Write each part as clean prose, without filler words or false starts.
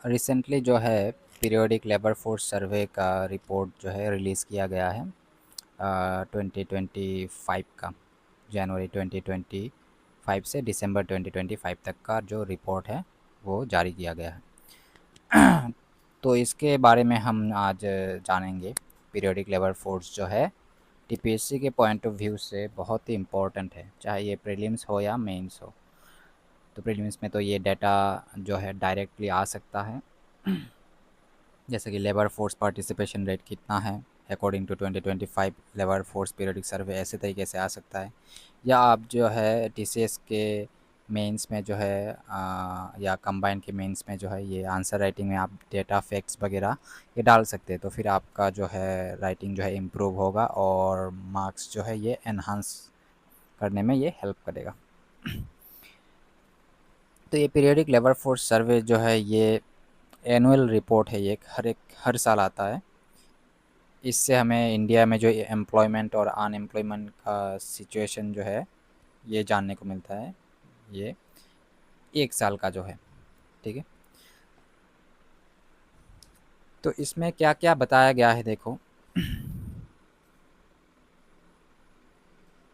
Recently जो है periodic labour force survey का रिपोर्ट जो है रिलीज़ किया गया है 2025 का। जनवरी 2025 से दिसंबर 2025 तक का जो रिपोर्ट है वो जारी किया गया है। तो इसके बारे में हम आज जानेंगे। पीरियोडिक लेबर फोर्स जो है टीपीएससी के पॉइंट ऑफ व्यू से बहुत ही इम्पोर्टेंट है, चाहे ये प्रीलिम्स हो या मेंस हो। तो प्रीलिम्स में तो ये डाटा जो है डायरेक्टली आ सकता है, जैसे कि लेबर फोर्स पार्टिसिपेशन रेट कितना है according to 2025 labour force periodic survey, ऐसे तरीके से आ सकता है। या आप जो है टीसीएस के मेंस में जो है या कंबाइन के मेंस में जो है ये आंसर राइटिंग में आप डेटा फैक्ट्स वगैरह ये डाल सकते हैं, तो फिर आपका जो है राइटिंग जो है इम्प्रूव होगा और मार्क्स जो है ये एनहांस करने में ये हेल्प करेगा। तो ये पीरियडिक लेबर फोर्स सर्वे जो है ये एनुअल रिपोर्ट है, ये हर साल आता है। इससे हमें इंडिया में जो एम्प्लॉयमेंट और अनएम्प्लॉयमेंट का सिचुएशन जो है ये जानने को मिलता है। ये एक साल का जो है, ठीक है। तो इसमें क्या क्या बताया गया है देखो।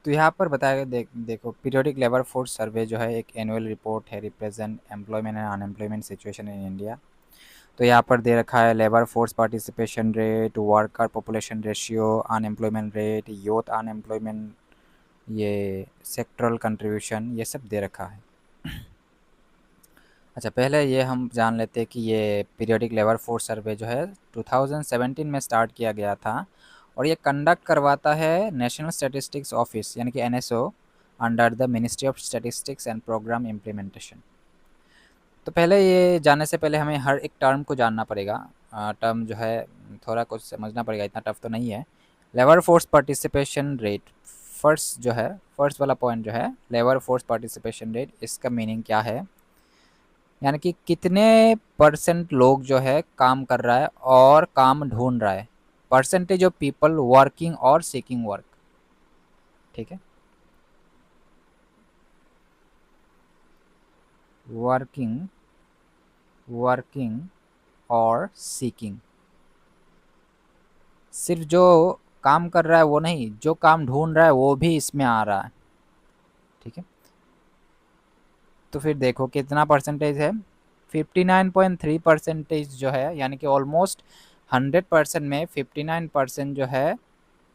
तो यहाँ पर बताया गया देखो, पीरियोडिक लेबर फोर्स सर्वे जो है एक एनुअल रिपोर्ट है, represent employment and unemployment situation in India. तो यहाँ पर दे रखा है labour force participation rate, worker population ratio, unemployment rate, youth unemployment, ये सेक्टरल कंट्रीब्यूशन, ये सब दे रखा है। अच्छा, पहले ये हम जान लेते हैं कि ये पीरियोडिक लेबर फोर्स सर्वे जो है 2017 में स्टार्ट किया गया था, और ये कंडक्ट करवाता है नेशनल स्टैटिस्टिक्स ऑफिस यानी कि NSO under the ministry of statistics and programme implementation. तो पहले ये जानने से पहले हमें हर एक टर्म को जानना पड़ेगा। टर्म जो है थोड़ा कुछ समझना पड़ेगा, इतना टफ तो नहीं है। Labour force participation rate, first जो है, फर्स्ट वाला पॉइंट जो है लेबर फोर्स पार्टिसिपेशन रेट, इसका मीनिंग क्या है, यानी कि कितने परसेंट लोग जो है काम कर रहा है और काम ढूंढ रहा है, परसेंटेज ऑफ पीपल वर्किंग और सीकिंग वर्क, ठीक है। वर्किंग, वर्किंग और सीकिंग, सिर्फ जो काम कर रहा है वो नहीं, जो काम ढूंढ रहा है वो भी इसमें आ रहा है, ठीक है। तो फिर देखो कितना परसेंटेज है, 59.3% जो है, यानी कि ऑलमोस्ट 100% में 59% जो है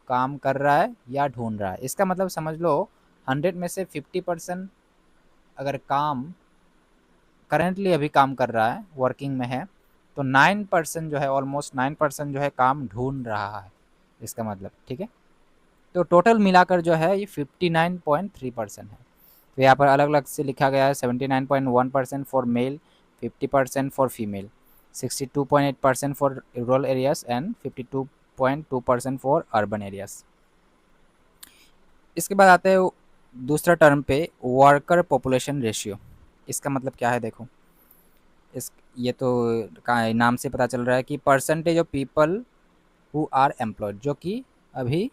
काम कर रहा है या ढूंढ रहा है। इसका मतलब समझ लो 100 में से 50% अगर काम करेंटली अभी काम कर रहा है, वर्किंग में है, तो 9% जो है, ऑलमोस्ट 9% जो है काम ढूंढ रहा है, इसका मतलब, ठीक है। तो टोटल मिलाकर जो है ये 59.3% है। तो यहाँ पर अलग अलग से लिखा गया है, 79.1% for male, 50% for female, 62.8% for rural areas and 52.2% for urban areas. इसके बाद आते हैं दूसरा टर्म पे, वर्कर पॉपुलेशन रेशियो। इसका मतलब क्या है देखो, इस ये तो नाम से पता चल रहा है कि percentage of people who are employed, जो कि अभी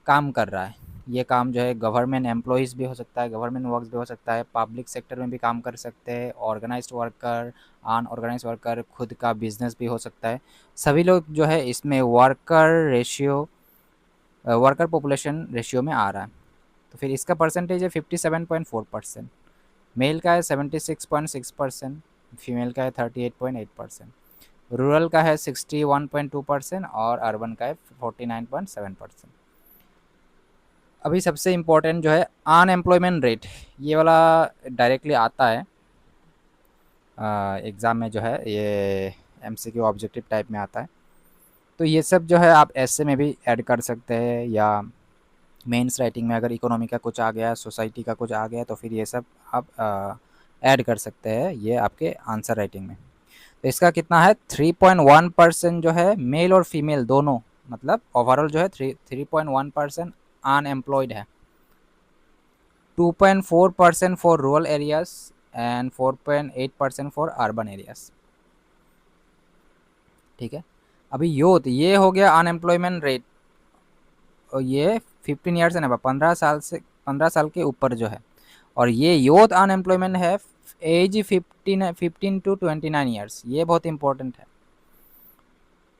काम कर रहा है। ये काम जो है गवर्नमेंट एम्प्लॉयज़ भी हो सकता है, गवर्नमेंट वर्क्स भी हो सकता है, पब्लिक सेक्टर में भी काम कर सकते हैं, ऑर्गेनाइज्ड वर्कर, अनऑर्गेनाइज्ड वर्कर, खुद का बिजनेस भी हो सकता है। सभी लोग जो है इसमें worker ratio, worker population ratio में आ रहा है। तो फिर इसका परसेंटेज है 57.4%, मेल का है 76.6%, फीमेल का है 38.8%, रूरल का है 61.2% और अर्बन का है 49.7%। अभी सबसे इम्पोर्टेंट जो है अनएम्प्लॉयमेंट रेट, ये वाला डायरेक्टली आता है एग्ज़ाम में, जो है ये एमसीक्यू ऑब्जेक्टिव टाइप में आता है। तो ये सब जो है आप ऐसे में भी ऐड कर सकते हैं, या मेंस राइटिंग में अगर इकोनॉमी का कुछ आ गया, सोसाइटी का कुछ आ गया, तो फिर ये सब आप ऐड कर सकते हैं ये आपके आंसर राइटिंग में। तो इसका कितना है, 3.1% जो है मेल और फीमेल दोनों, मतलब ओवरऑल जो है 3.1% अनएम्प्लॉयड है, 2.4% for rural areas and 4.8% for urban areas, ठीक है। अभी यूथ, ये हो गया अनएम्प्लॉयमेंट रेट, और ये 15 ईयर्स है ना, 15 साल से 15 साल के ऊपर जो है, और ये यूथ अनएम्प्लॉयमेंट है एज 15 to 29 ईयर्स, ये बहुत इंपॉर्टेंट है।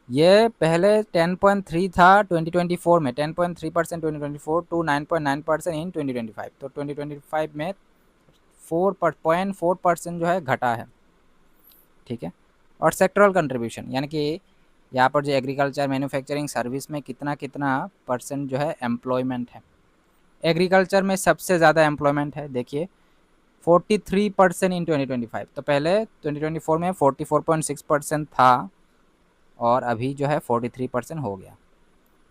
ये पहले 10.3 था 2024 में, 10.3% 2024 टू 9.9% इन 2025। तो 2025 में 4.4% जो है घटा है, ठीक है। और सेक्टरल कंट्रीब्यूशन यानी कि यहाँ पर जो एग्रीकल्चर, मैन्युफैक्चरिंग, सर्विस में कितना कितना परसेंट जो है एम्प्लॉयमेंट है। एग्रीकल्चर में सबसे ज़्यादा एम्प्लॉयमेंट है, देखिए 43% इन 2025। तो पहले 2024 में 44.6% था और अभी जो है 43% हो गया।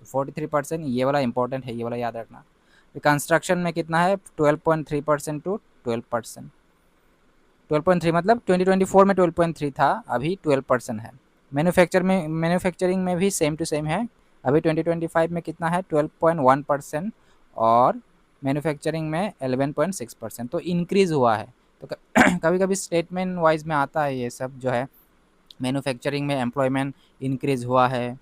तो 43% ये वाला इंपॉर्टेंट है, ये वाला याद रखना। कंस्ट्रक्शन में कितना है 12.3% टू 12%। 12.3 मतलब 2024 में 12.3 था, अभी 12% है। मैन्युफैक्चरिंग में भी सेम टू सेम है, अभी 2025 में कितना है 12.1% और मैन्युफैक्चरिंग में 11.6%। तो इंक्रीज़ हुआ है। तो कभी कभी स्टेटमेंट वाइज में आता है ये सब जो है, मैन्युफैक्चरिंग में एम्प्लॉयमेंट इंक्रीज़ हुआ है,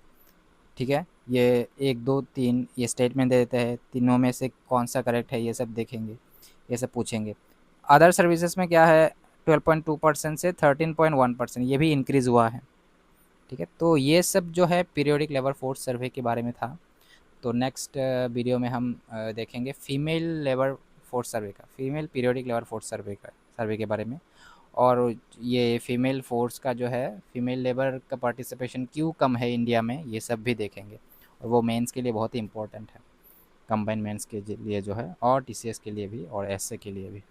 ठीक है। ये 1 2 3 ये स्टेटमेंट दे देते हैं, तीनों में से कौन सा करेक्ट है ये सब देखेंगे, ये सब पूछेंगे। अदर सर्विसेज में क्या है 12.2% से 13.1%, ये भी इंक्रीज़ हुआ है, ठीक है। तो ये सब जो है पीरियोडिक लेबर फोर्स सर्वे के बारे में था। तो नेक्स्ट वीडियो में हम देखेंगे फीमेल लेबर फोर्स सर्वे का, female periodic labour force survey के बारे में। और ये फीमेल फोर्स का जो है, फीमेल लेबर का पार्टिसिपेशन क्यों कम है इंडिया में, ये सब भी देखेंगे। और वो मेंस के लिए बहुत ही इंपॉर्टेंट है, कंबाइन मेंस के लिए जो है, और टीसीएस के लिए भी और एसए के लिए भी।